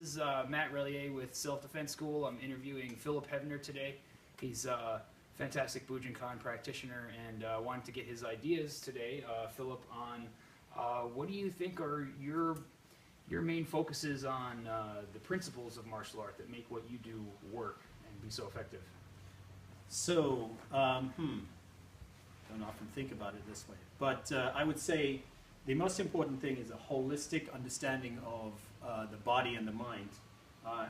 This is Matt Relier with Self-Defense School. I'm interviewing Phillip Hevener today. He's a fantastic Bujinkan practitioner, and wanted to get his ideas today, Phillip, on what do you think are your main focuses on the principles of martial art that make what you do work and be so effective? So, don't often think about it this way, but I would say the most important thing is a holistic understanding of the body and the mind,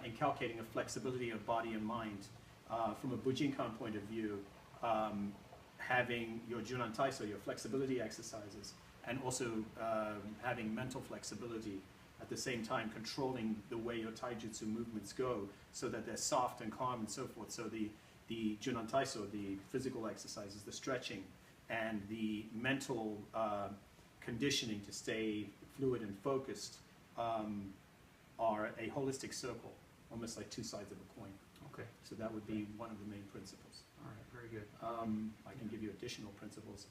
inculcating a flexibility of body and mind. From a Bujinkan point of view, having your Junan Taiso, your flexibility exercises, and also having mental flexibility at the same time, controlling the way your Taijutsu movements go so that they're soft and calm and so forth. So the Junan Taiso, the physical exercises, the stretching, and the mental conditioning to stay fluid and focused are a holistic circle, almost like two sides of a coin. Okay. So that would be one of the main principles. All right, very good. I can give you additional principles.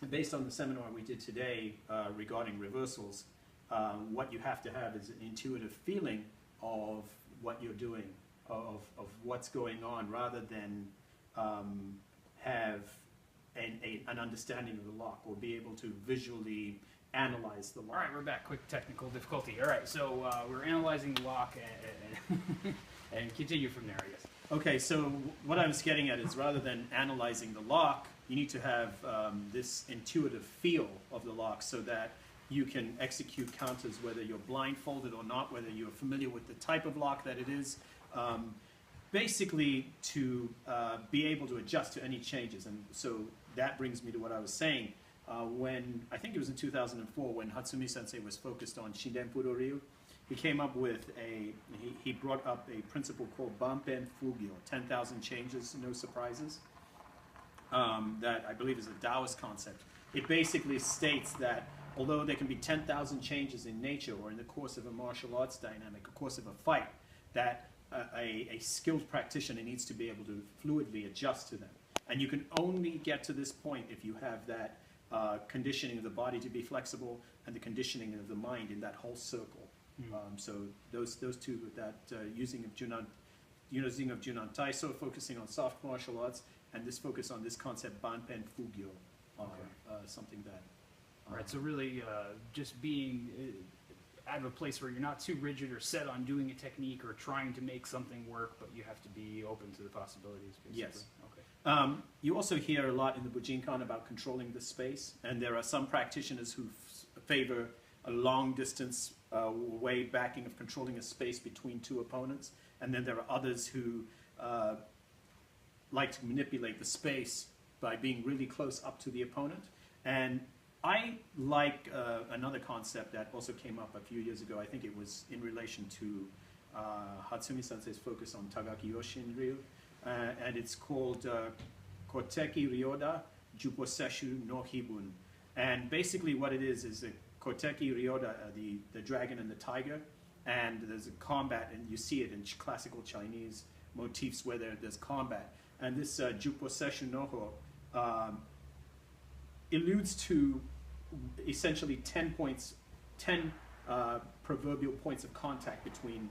Based on the seminar we did today regarding reversals, what you have to have is an intuitive feeling of what you're doing, of what's going on, rather than have an understanding of the lock or be able to visually analyze the lock. All right, we're back. Quick technical difficulty. All right, so we're analyzing the lock and continue from there, I guess. Okay, so what I was getting at is rather than analyzing the lock, you need to have this intuitive feel of the lock so that you can execute counters whether you're blindfolded or not, whether you're familiar with the type of lock that it is. Basically to be able to adjust to any changes. And so that brings me to what I was saying. When, I think it was in 2004, when Hatsumi Sensei was focused on Shinden Fudo Ryu, he came up with he brought up a principle called Banpen Fugyo, 10,000 changes, no surprises, that I believe is a Taoist concept. It basically states that although there can be 10,000 changes in nature or in the course of a martial arts dynamic, a course of a fight, that a skilled practitioner needs to be able to fluidly adjust to them. And you can only get to this point if you have that conditioning of the body to be flexible and the conditioning of the mind in that whole circle. So those two, that using of Junan Taiso, focusing on soft martial arts, and this focus on this concept Banpen Fugyo, something that. All right, so really just being out of a place where you're not too rigid or set on doing a technique or trying to make something work, but you have to be open to the possibilities, basically. Yes. Okay. You also hear a lot in the Bujinkan about controlling the space, and there are some practitioners who favor a long distance way backing of controlling a space between two opponents, and then there are others who like to manipulate the space by being really close up to the opponent. And I like another concept that also came up a few years ago. I think it was in relation to Hatsumi Sensei's focus on Tagaki Yoshin Ryu, and it's called Koteki Ryoda Juposeshu no Hibun. And basically what it is a Koteki Ryoda, the dragon and the tiger, and there's a combat, and you see it in classical Chinese motifs where there's combat. And this Juposeshu no Ho alludes to essentially 10 proverbial points of contact between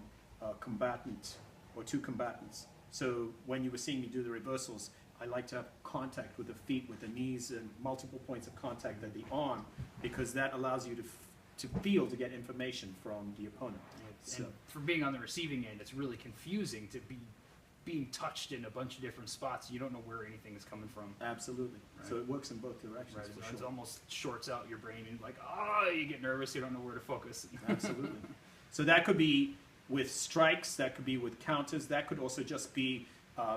combatants or two combatants. So when you were seeing me do the reversals, I like to have contact with the feet, with the knees, and multiple points of contact at the arm, because that allows you to feel, to get information from the opponent. And for being on the receiving end, it's really confusing to be being touched in a bunch of different spots. You don't know where anything is coming from. Absolutely. Right. So it works in both directions. Right. For It sure. almost shorts out your brain, and like, you get nervous, you don't know where to focus. Absolutely. So that could be with strikes, that could be with counters, that could also just be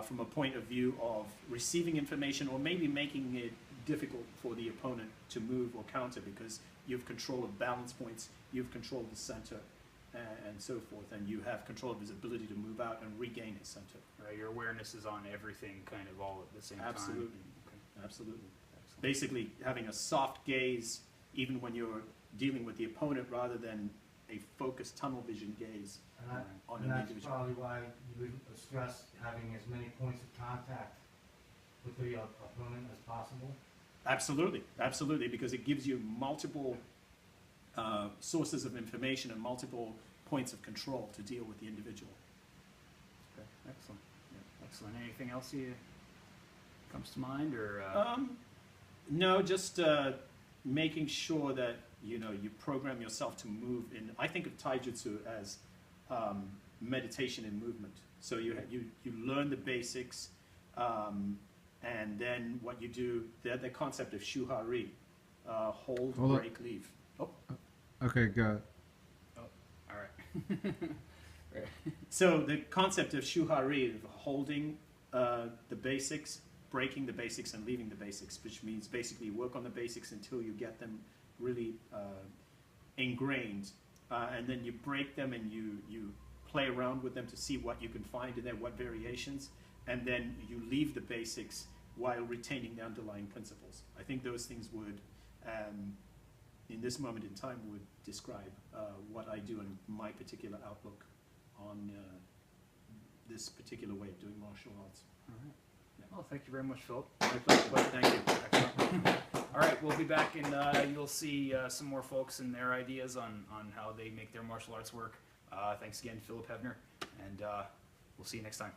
from a point of view of receiving information, or maybe making it difficult for the opponent to move or counter, because you have control of balance points, you have control of the center, and so forth, and you have control of his ability to move out and regain his center. Right, your awareness is on everything kind of all at the same Absolutely. time. Okay. Absolutely. Excellent. Basically having a soft gaze even when you're dealing with the opponent, rather than a focused tunnel vision gaze on an that's individual. probably why you would stress having as many points of contact with the opponent as possible. Absolutely, absolutely, because it gives you multiple sources of information and multiple points of control to deal with the individual. Okay, excellent. Yeah, excellent. Anything else you comes to mind, or? No, just making sure that you program yourself to move in. I think of Taijutsu as meditation and movement. So you learn the basics, and then what you do. The concept of shuhari, hold, break, leave. Oh. Okay, good. Oh, all right. Right. So the concept of shuhari, of holding the basics, breaking the basics, and leaving the basics, which means basically you work on the basics until you get them really ingrained, and then you break them and you play around with them to see what you can find in there, what variations, and then you leave the basics while retaining the underlying principles. I think those things would, in this moment in time, would describe what I do and my particular outlook on this particular way of doing martial arts. All right. Well, thank you very much, Philip. My pleasure. Thank you. Excellent. All right, we'll be back, and you'll see some more folks and their ideas on how they make their martial arts work. Thanks again, Phillip Hevener, and we'll see you next time.